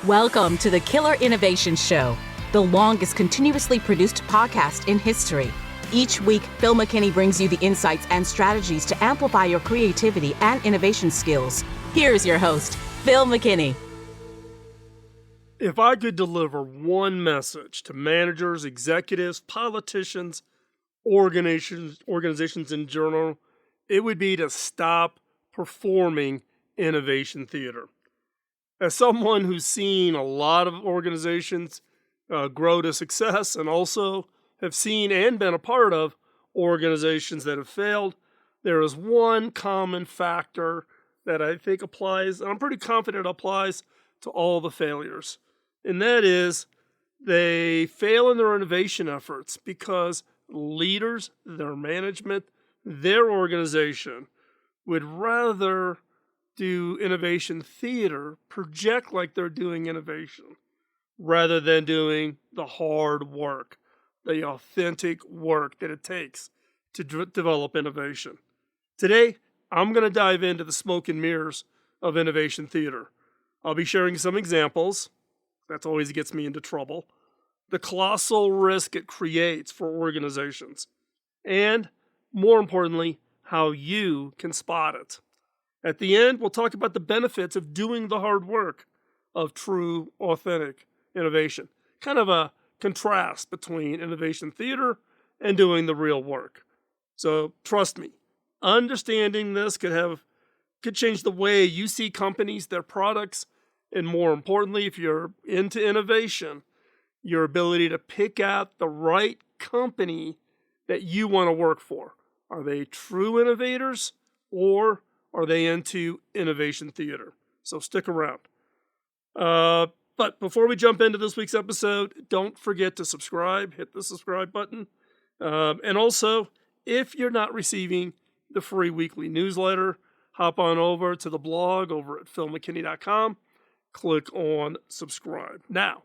Welcome to the Killer Innovation Show, the longest continuously produced podcast in history. Each week, Phil McKinney brings you the insights and strategies to amplify your creativity and innovation skills. Here's your host, Phil McKinney. If I could deliver one message to managers, executives, politicians, organizations in general, it would be to stop performing innovation theater. As someone who's seen a lot of organizations grow to success and also have seen and been a part of organizations that have failed, there is one common factor that I think applies, and I'm pretty confident applies to all the failures. And that is they fail in their innovation efforts because leaders, their management, their organization would rather do innovation theater, project like they're doing innovation, rather than doing the hard work, the authentic work that it takes to develop innovation. Today, I'm going to dive into the smoke and mirrors of innovation theater. I'll be sharing some examples. That always gets me into trouble. The colossal risk it creates for organizations. And, more importantly, how you can spot it. At the end, we'll talk about the benefits of doing the hard work of true, authentic innovation. Kind of a contrast between innovation theater and doing the real work. So trust me, understanding this could change the way you see companies, their products, and more importantly, if you're into innovation, your ability to pick out the right company that you want to work for. Are they true innovators or are they into innovation theater? So stick around. But before we jump into this week's episode, don't forget to subscribe. Hit the subscribe button. And also, if you're not receiving the free weekly newsletter, hop on over to the blog over at philmckinney.com. Click on subscribe. Now,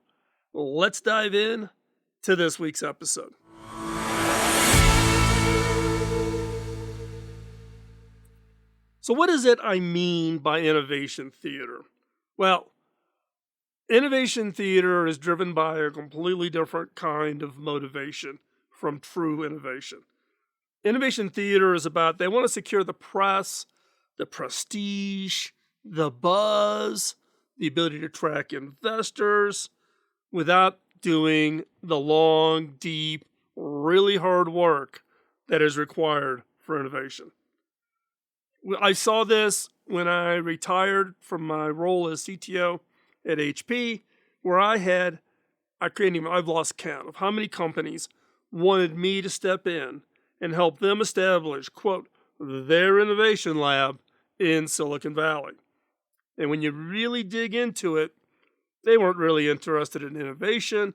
let's dive in to this week's episode. So what is it I mean by innovation theater? Well, innovation theater is driven by a completely different kind of motivation from true innovation. Innovation theater is about they want to secure the press, the prestige, the buzz, the ability to track investors without doing the long, deep, really hard work that is required for innovation. I saw this when I retired from my role as CTO at HP, where I've lost count of how many companies wanted me to step in and help them establish, quote, their innovation lab in Silicon Valley. And when you really dig into it, they weren't really interested in innovation.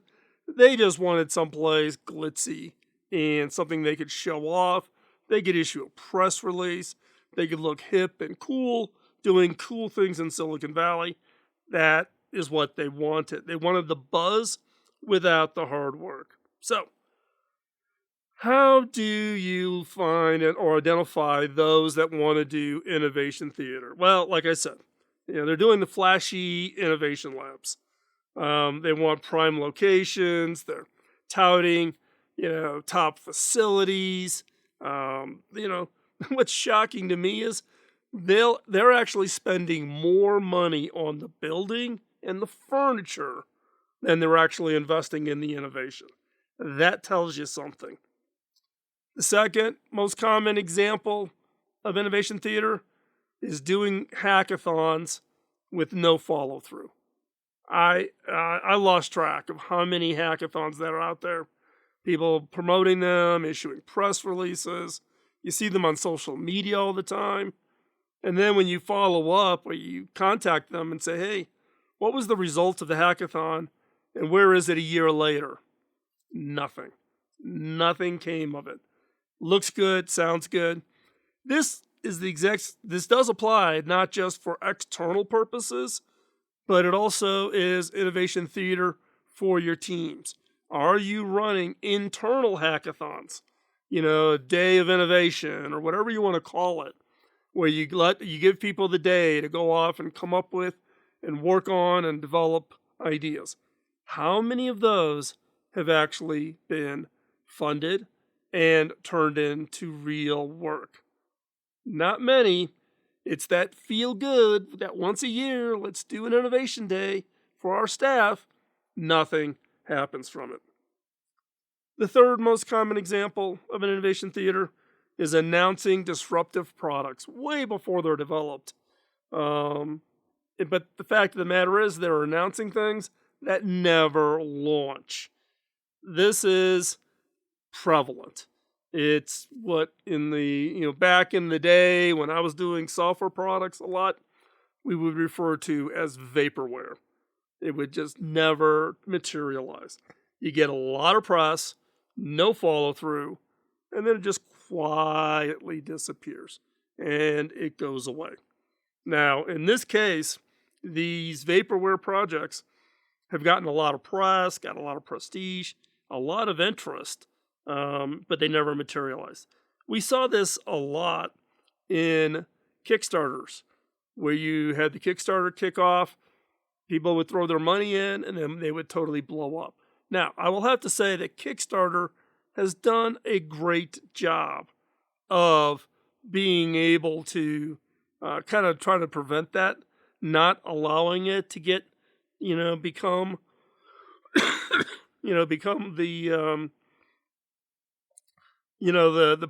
They just wanted someplace glitzy and something they could show off. They could issue a press release. They could look hip and cool, doing cool things in Silicon Valley. That is what they wanted. They wanted the buzz without the hard work. So, how do you find or identify those that want to do innovation theater? Well, like I said, they're doing the flashy innovation labs. They want prime locations. They're touting, top facilities. What's shocking to me is they're actually spending more money on the building and the furniture than they're actually investing in the innovation. That tells you something. The second most common example of innovation theater is doing hackathons with no follow-through. I lost track of how many hackathons that are out there. People promoting them, issuing press releases. You see them on social media all the time. And then when you follow up or you contact them and say, hey, what was the result of the hackathon and where is it a year later? Nothing. Nothing came of it. Looks good, sounds good. This does apply not just for external purposes, but it also is innovation theater for your teams. Are you running internal hackathons? A day of innovation or whatever you want to call it, where you give people the day to go off and come up with and work on and develop ideas. How many of those have actually been funded and turned into real work? Not many. It's that feel good, that once a year, let's do an innovation day for our staff. Nothing happens from it. The third most common example of an innovation theater is announcing disruptive products way before they're developed. But the fact of the matter is, they're announcing things that never launch. This is prevalent. It's what back in the day when I was doing software products a lot, we would refer to as vaporware. It would just never materialize. You get a lot of press, no follow through, and then it just quietly disappears and it goes away. Now, in this case, these vaporware projects have gotten a lot of press, got a lot of prestige, a lot of interest, but they never materialized. We saw this a lot in Kickstarters, where you had the Kickstarter kickoff, people would throw their money in, and then they would totally blow up. Now, I will have to say that Kickstarter has done a great job of being able to kind of try to prevent that, not allowing it to get, become, become the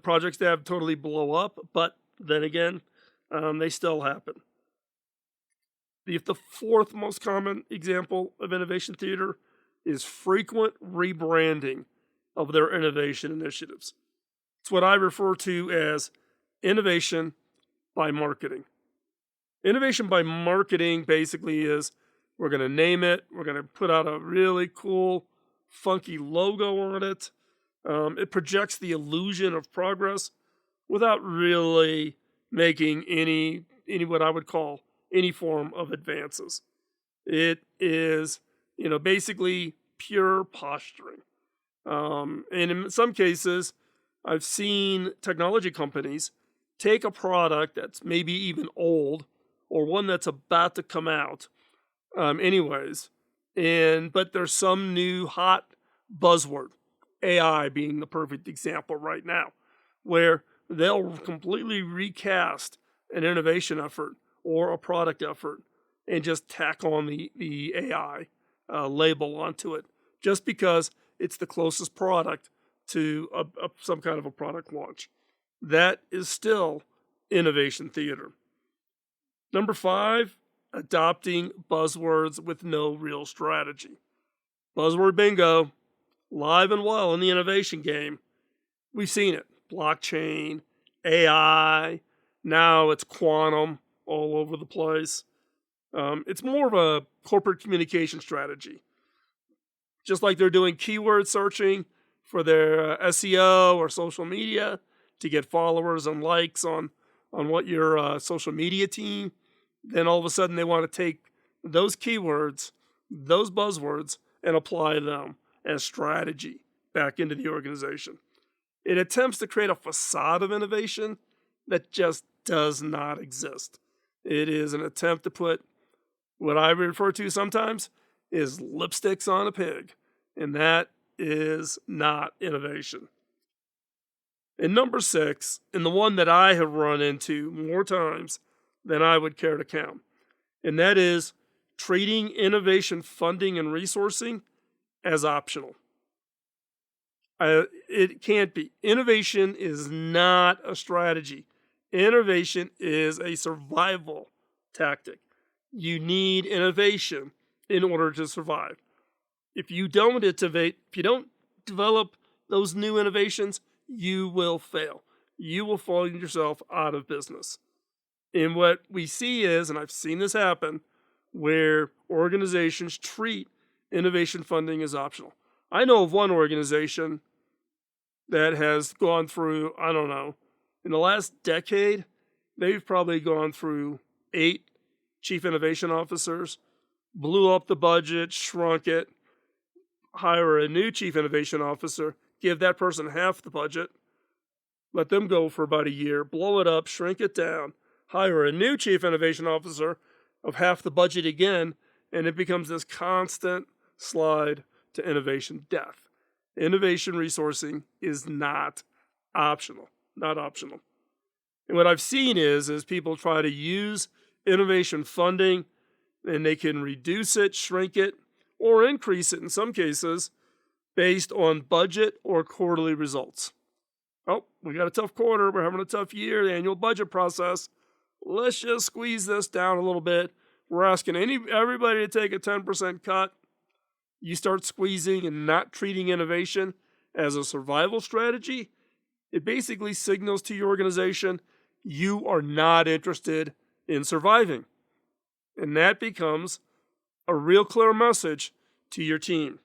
projects that have totally blow up. But then again, they still happen. The fourth most common example of innovation theater is frequent rebranding of their innovation initiatives. It's what I refer to as innovation by marketing. Innovation by marketing basically is we're going to name it, we're going to put out a really cool, funky logo on it. It projects the illusion of progress without really making any what I would call any form of advances. It is, basically pure posturing. And in some cases, I've seen technology companies take a product that's maybe even old or one that's about to come out, but there's some new hot buzzword, AI being the perfect example right now, where they'll completely recast an innovation effort or a product effort and just tack on the AI label onto it, just because it's the closest product to some kind of a product launch. That is still innovation theater. Number 5, adopting buzzwords with no real strategy. Buzzword bingo, live and well in the innovation game. We've seen it. Blockchain, AI, now it's quantum all over the place. It's more of a corporate communication strategy. Just like they're doing keyword searching for their SEO or social media to get followers and likes on what your social media team, then all of a sudden they want to take those keywords, those buzzwords, and apply them as strategy back into the organization. It attempts to create a facade of innovation that just does not exist. It is an attempt to put what I refer to sometimes is lipsticks on a pig, and that is not innovation. And number 6, and the one that I have run into more times than I would care to count, and that is treating innovation funding and resourcing as optional. It can't be. Innovation is not a strategy. Innovation is a survival tactic. You need innovation in order to survive. If you don't develop those new innovations, you will fail. You will find yourself out of business. And what we see is, and I've seen this happen, where organizations treat innovation funding as optional. I know of one organization that has gone through, in the last decade, they've probably gone through 8 chief innovation officers, blew up the budget, shrunk it, hire a new chief innovation officer, give that person half the budget, let them go for about a year, blow it up, shrink it down, hire a new chief innovation officer of half the budget again, and it becomes this constant slide to innovation death. Innovation resourcing is not optional, not optional. And what I've seen is people try to use innovation funding, and they can reduce it, shrink it, or increase it in some cases based on budget or quarterly results. Oh, we got a tough quarter, we're having a tough year, the annual budget process. Let's just squeeze this down a little bit. We're asking everybody to take a 10% cut. You start squeezing and not treating innovation as a survival strategy, it basically signals to your organization you are not interested in surviving. And that becomes a real clear message to your team.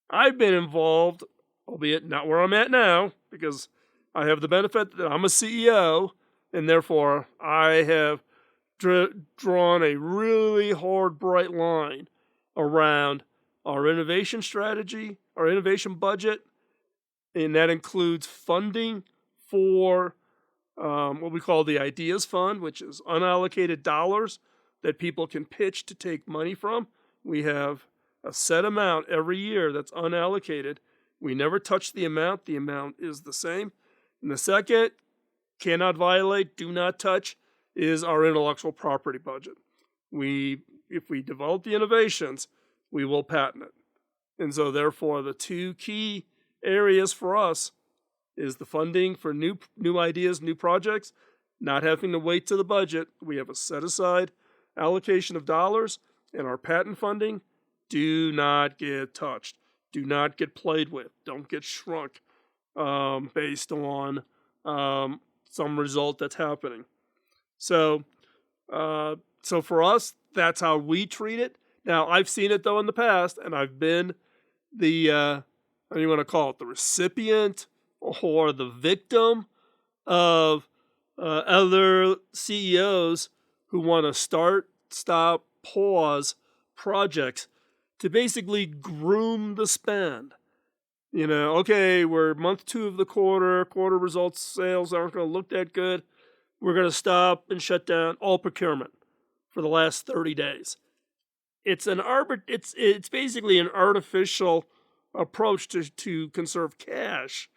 I've been involved, albeit not where I'm at now, because I have the benefit that I'm a CEO, and therefore I have drawn a really hard, bright line around our innovation strategy, our innovation budget, and that includes funding for what we call the Ideas Fund, which is unallocated dollars that people can pitch to take money from. We have a set amount every year that's unallocated. We never touch the amount is the same. And the second, cannot violate, do not touch, is our intellectual property budget. If we develop the innovations, we will patent it. And so therefore the two key areas for us is the funding for new ideas, new projects, not having to wait to the budget. We have a set aside allocation of dollars, and our patent funding do not get touched, do not get played with, don't get shrunk based on some result that's happening. So for us, that's how we treat it. Now, I've seen it though in the past, and I've been the what do you want to call it, the recipient or the victim of other CEOs who want to start, stop, pause projects to basically groom the spend. Okay, we're month 2 of the quarter results, sales aren't going to look that good. We're going to stop and shut down all procurement for the last 30 days. It's basically an artificial approach to conserve cash,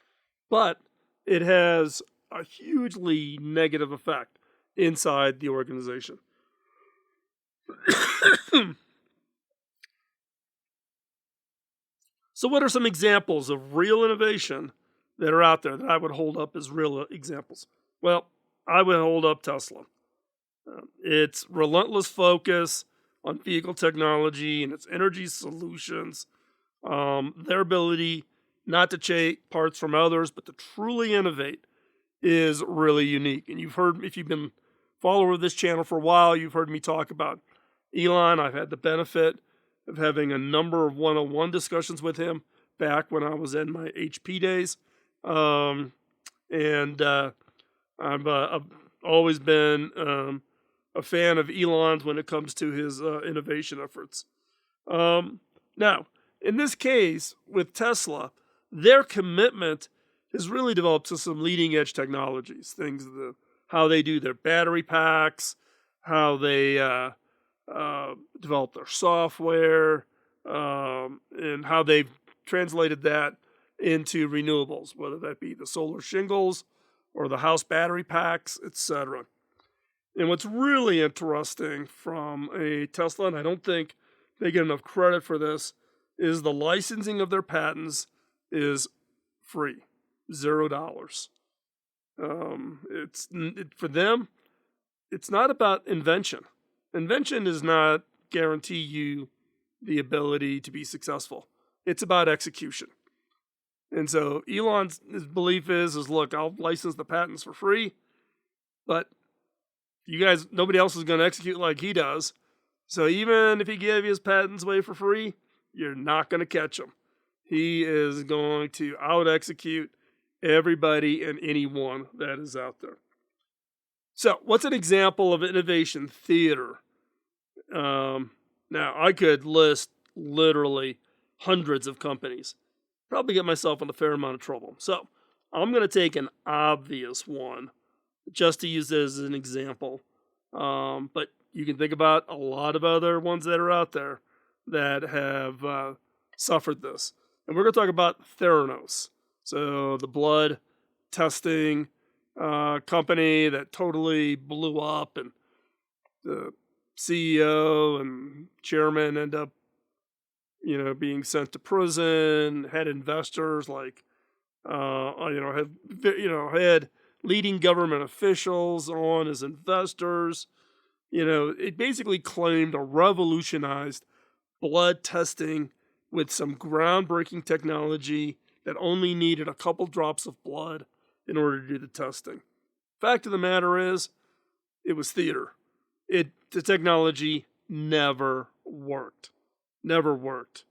but it has a hugely negative effect inside the organization. So what are some examples of real innovation that are out there that I would hold up as real examples? Well, I would hold up Tesla. Its relentless focus on vehicle technology and its energy solutions, their ability not to take parts from others, but to truly innovate is really unique. And you've heard, if you've been a follower of this channel for a while, you've heard me talk about Elon. I've had the benefit of having a number of one-on-one discussions with him back when I was in my HP days. I've always been a fan of Elon's when it comes to his innovation efforts. Now, in this case, with Tesla, their commitment has really developed to some leading-edge technologies, how they do their battery packs, how they develop their software, and how they've translated that into renewables, whether that be the solar shingles or the house battery packs, etc. And what's really interesting from a Tesla, and I don't think they get enough credit for this, is the licensing of their patents is free, $0. For them, it's not about invention. Invention does not guarantee you the ability to be successful. It's about execution. And so Elon's his belief is look, I'll license the patents for free, but you guys, nobody else is going to execute like he does. So even if he gave his patents away for free, you're not going to catch him. He is going to out-execute everybody and anyone that is out there. So what's an example of innovation theater? Now, I could list literally hundreds of companies. Probably get myself in a fair amount of trouble. So I'm going to take an obvious one just to use it as an example. But you can think about a lot of other ones that are out there that have suffered this. And we're going to talk about Theranos. So the blood testing company that totally blew up, and the CEO and chairman end up, being sent to prison. Had investors like, had leading government officials on as investors. It basically claimed to revolutionized blood testing with some groundbreaking technology that only needed a couple drops of blood in order to do the testing. Fact of the matter is, it was theater. The technology never worked. Never worked.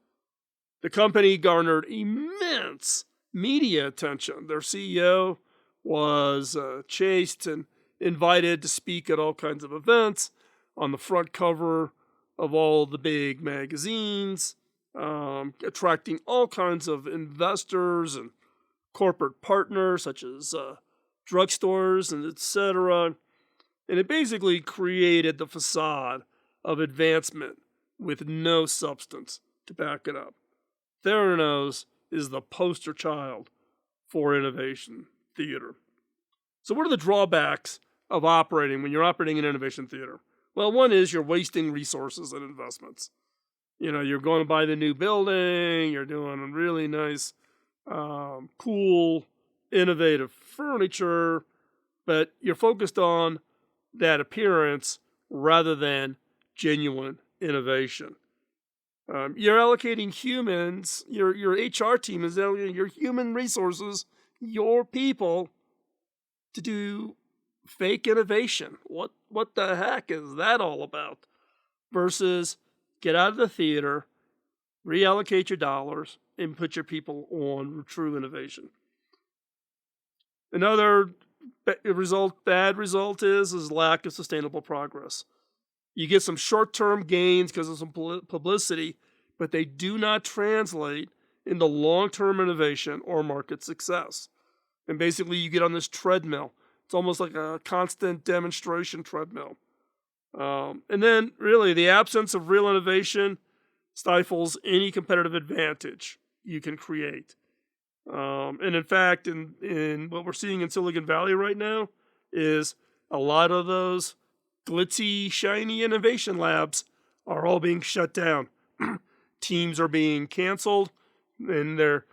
The company garnered immense media attention. Their CEO was chased and invited to speak at all kinds of events, on the front cover of all the big magazines, attracting all kinds of investors and corporate partners such as drugstores and etc. And it basically created the facade of advancement with no substance to back it up. Theranos is the poster child for innovation theater. So what are the drawbacks of operating when you're operating in innovation theater? Well, one is you're wasting resources and investments. You're going to buy the new building, you're doing really nice, cool, innovative furniture, but you're focused on that appearance rather than genuine innovation. You're allocating humans, your HR team is allocating your human resources, your people, to do fake innovation. What the heck is that all about? Versus get out of the theater, reallocate your dollars, and put your people on true innovation. Another bad result is lack of sustainable progress. You get some short-term gains because of some publicity, but they do not translate into long-term innovation or market success. And basically, you get on this treadmill. It's almost like a constant demonstration treadmill. And then, really, the absence of real innovation stifles any competitive advantage you can create. And in fact, in what we're seeing in Silicon Valley right now is a lot of those glitzy, shiny innovation labs are all being shut down. Teams are being canceled, and they're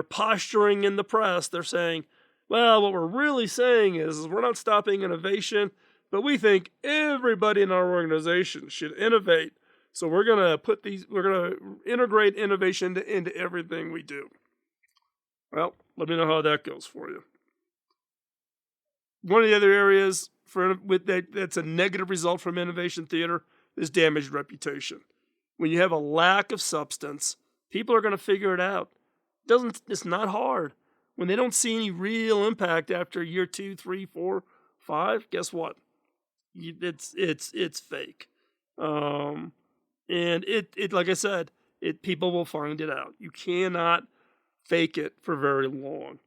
posturing in the press. They're saying, well, what we're really saying is we're not stopping innovation, but we think everybody in our organization should innovate. So we're going to integrate innovation into everything we do. Well, let me know how that goes for you. One of the other areas that's a negative result from innovation theater is damaged reputation. When you have a lack of substance, people are going to figure it out. It's not hard. When they don't see any real impact after year 2, 3, 4, 5, guess what? It's fake. And it like I said, people will find it out. You cannot fake it for very long.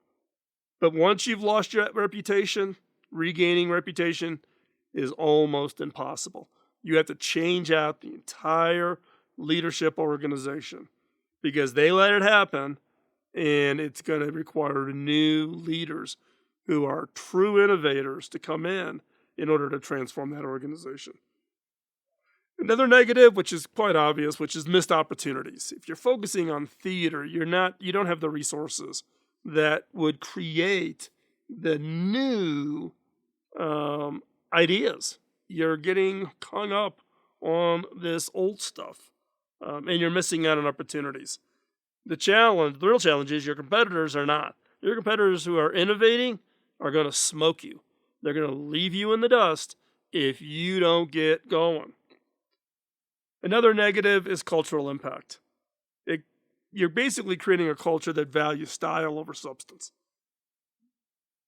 But once you've lost your reputation, regaining reputation is almost impossible. You have to change out the entire leadership organization because they let it happen, and it's going to require new leaders who are true innovators to come in order to transform that organization. Another negative, which is quite obvious, which is missed opportunities. If you're focusing on theater, you don't have the resources that would create the new ideas. You're getting hung up on this old stuff, and you're missing out on opportunities. The real challenge is your competitors are not. Your competitors who are innovating are going to smoke you. They're going to leave you in the dust if you don't get going. Another negative is cultural impact. You're basically creating a culture that values style over substance.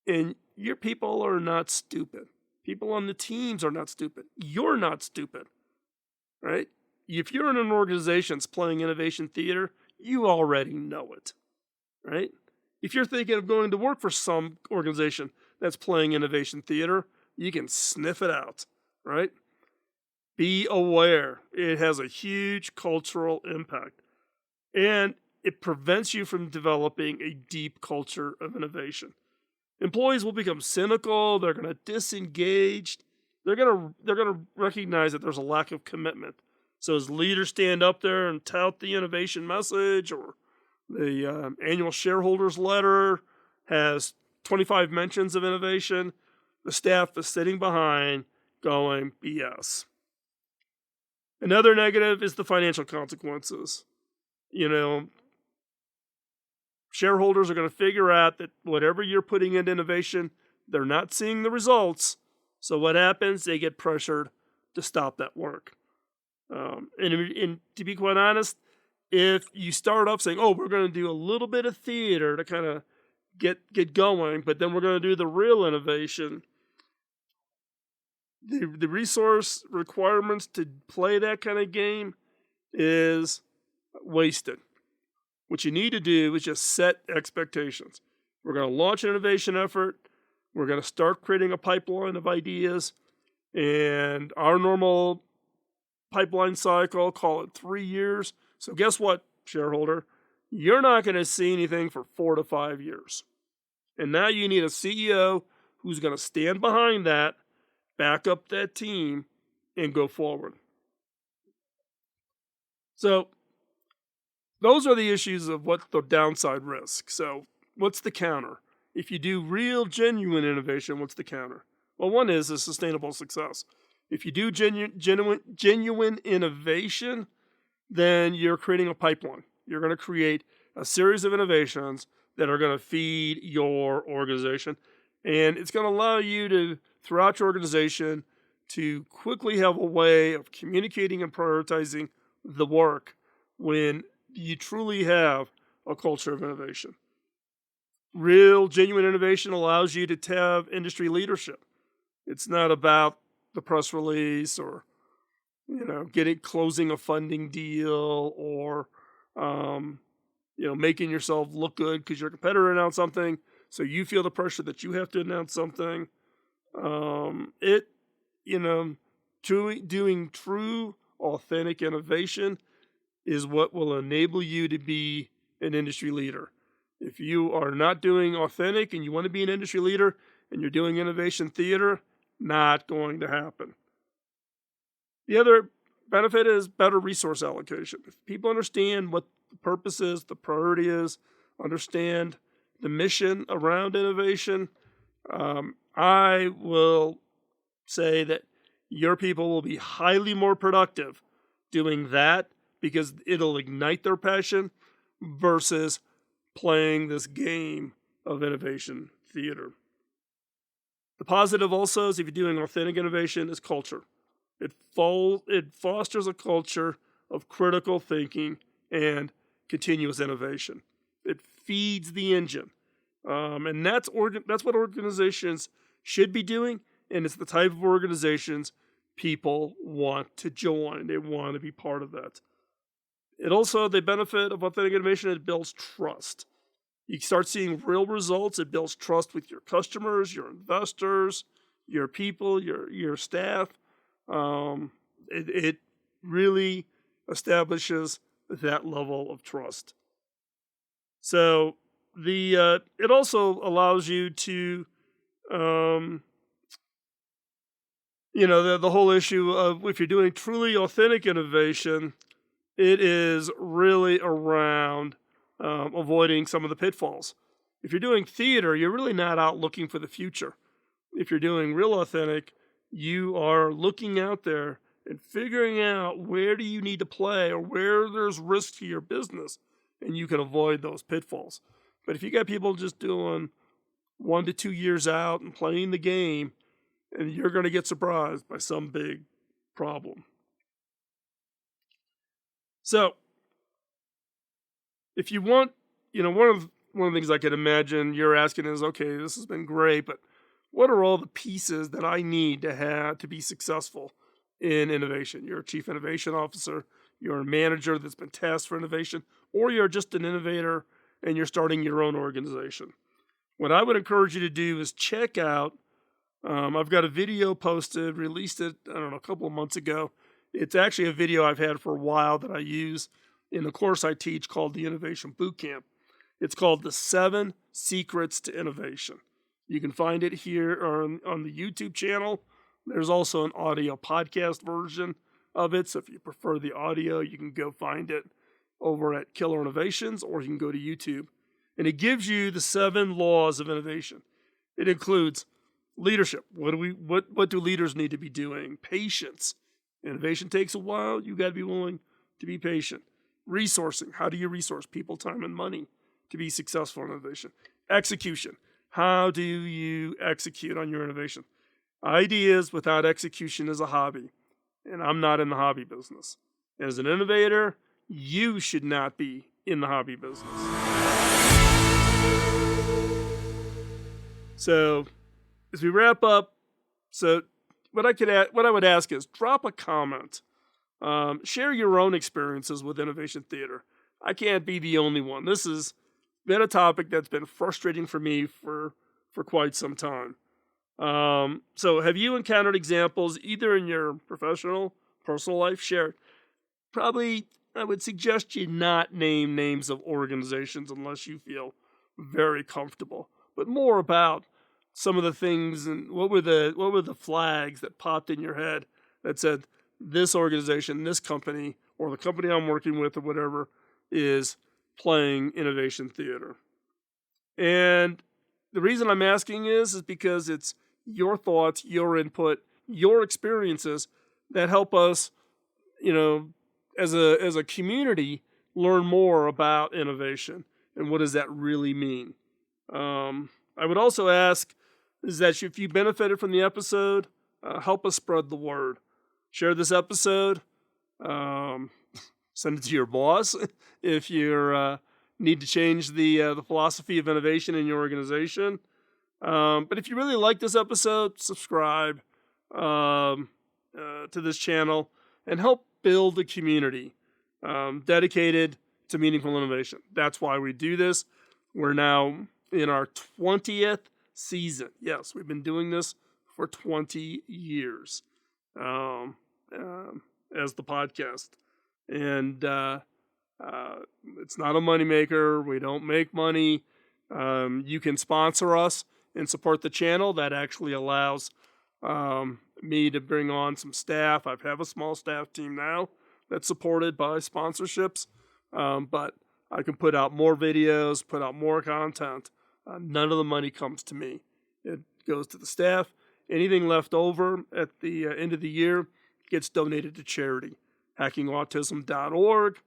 And your people are not stupid. People on the teams are not stupid. You're not stupid, right? If you're in an organization that's playing innovation theater, you already know it, right? If you're thinking of going to work for some organization that's playing innovation theater, you can sniff it out, right? Be aware. It has a huge cultural impact. And it prevents you from developing a deep culture of innovation. Employees will become cynical, they're going to disengage, they're going to recognize that there's a lack of commitment. So as leaders stand up there and tout the innovation message, or the annual shareholders letter has 25 mentions of innovation, the staff is sitting behind going BS. Another negative is the financial consequences. You know, shareholders are going to figure out that whatever you're putting into innovation, they're not seeing the results. So what happens? They get pressured to stop that work. And to be quite honest, if you start off saying, "Oh, we're going to do a little bit of theater to kind of get going, but then we're going to do the real innovation," the resource requirements to play that kind of game is wasted. What you need to do is just set expectations. We're going to launch an innovation effort. We're going to start creating a pipeline of ideas. And our normal pipeline cycle, call it 3 years. So guess what, shareholder? You're not going to see anything for 4 to 5 years. And now you need a CEO who's going to stand behind that, back up that team, and go forward. So those are the issues of what the downside risk. So what's the counter? If you do real, genuine innovation, what's the counter? Well, one is a sustainable success. If you do genuine innovation, then you're creating a pipeline. You're going to create a series of innovations that are going to feed your organization. And it's going to allow you to, throughout your organization, to quickly have a way of communicating and prioritizing the work when you truly have a culture of innovation. Real, genuine innovation allows you to have industry leadership. It's not about the press release or, closing a funding deal or, making yourself look good because your competitor announced something, so you feel the pressure that you have to announce something. Doing true, authentic innovation is what will enable you to be an industry leader. If you are not doing authentic and you want to be an industry leader and you're doing innovation theater, not going to happen. The other benefit is better resource allocation. If people understand what the purpose is, the priority is, understand the mission around innovation, I will say that your people will be highly more productive doing that because it'll ignite their passion versus playing this game of innovation theater. The positive also is if you're doing authentic innovation is culture. It fosters a culture of critical thinking and continuous innovation. It feeds the engine. And that's what organizations should be doing, and it's the type of organizations people want to join. They want to be part of that. It also, the benefit of authentic innovation, it builds trust. You start seeing real results. It builds trust with your customers, your investors, your people, your staff. It really establishes that level of trust. So it also allows you to, the whole issue of if you're doing truly authentic innovation, it is really around avoiding some of the pitfalls. If you're doing theater, you're really not out looking for the future. If you're doing real authentic, you are looking out there and figuring out where do you need to play or where there's risk to your business, and you can avoid those pitfalls. But if you got people just doing 1 to 2 years out and playing the game, and you're going to get surprised by some big problem. So, if you want, one of the things I can imagine you're asking is, okay, this has been great, but what are all the pieces that I need to have to be successful in innovation? You're a chief innovation officer, you're a manager that's been tasked for innovation, or you're just an innovator and you're starting your own organization. What I would encourage you to do is check out, I've got a video posted, released it, a couple of months ago. It's actually a video I've had for a while that I use in the course I teach called the Innovation Bootcamp. It's called The 7 Secrets to Innovation. You can find it here on the YouTube channel. There's also an audio podcast version of it, so if you prefer the audio, you can go find it over at Killer Innovations, or you can go to YouTube. And it gives you the 7 laws of innovation. It includes leadership. What do leaders need to be doing? Patience. Innovation takes a while. You got to be willing to be patient. Resourcing. How do you resource people, time, and money to be successful in innovation? Execution. How do you execute on your innovation? Ideas without execution is a hobby, and I'm not in the hobby business. As an innovator, you should not be in the hobby business. So, as we wrap up, what I would ask is drop a comment. Share your own experiences with innovation theater. I can't be the only one. This has been a topic that's been frustrating for me for quite some time. So have you encountered examples either in your professional, personal life? Share. Probably, I would suggest you not name names of organizations unless you feel very comfortable, but more about some of the things and what were the flags that popped in your head that said this organization, this company, or the company I'm working with or whatever is playing innovation theater. And the reason I'm asking is because it's your thoughts, your input, your experiences that help us, as a community, learn more about innovation and what does that really mean. I would also ask is that if you benefited from the episode, help us spread the word. Share this episode. Send it to your boss if you need to change the philosophy of innovation in your organization. But if you really like this episode, subscribe to this channel and help build a community dedicated to meaningful innovation. That's why we do this. We're now in our 20th season. Yes, we've been doing this for 20 years as the podcast. And it's not a moneymaker. We don't make money. You can sponsor us and support the channel. That actually allows me to bring on some staff. I have a small staff team now that's supported by sponsorships, but I can put out more videos, put out more content. None of the money comes to me. It goes to the staff. Anything left over at the end of the year gets donated to charity, hackingautism.org,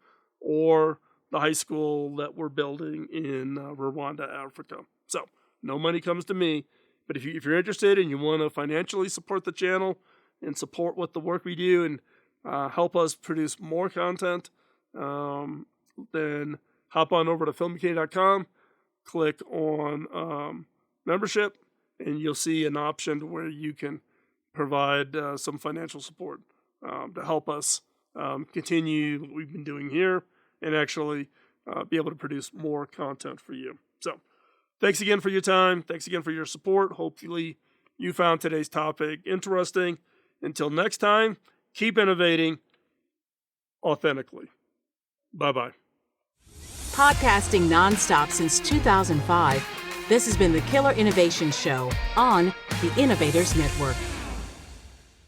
or the high school that we're building in Rwanda, Africa. So no money comes to me, but if you're interested and you want to financially support the channel and support what the work we do and help us produce more content, then hop on over to filmmckinney.com, click on membership, and you'll see an option where you can provide some financial support to help us continue what we've been doing here and actually be able to produce more content for you. So thanks again for your time. Thanks again for your support. Hopefully you found today's topic interesting. Until next time, keep innovating authentically. Bye-bye. Podcasting nonstop since 2005, this has been the Killer Innovation Show on the Innovators Network.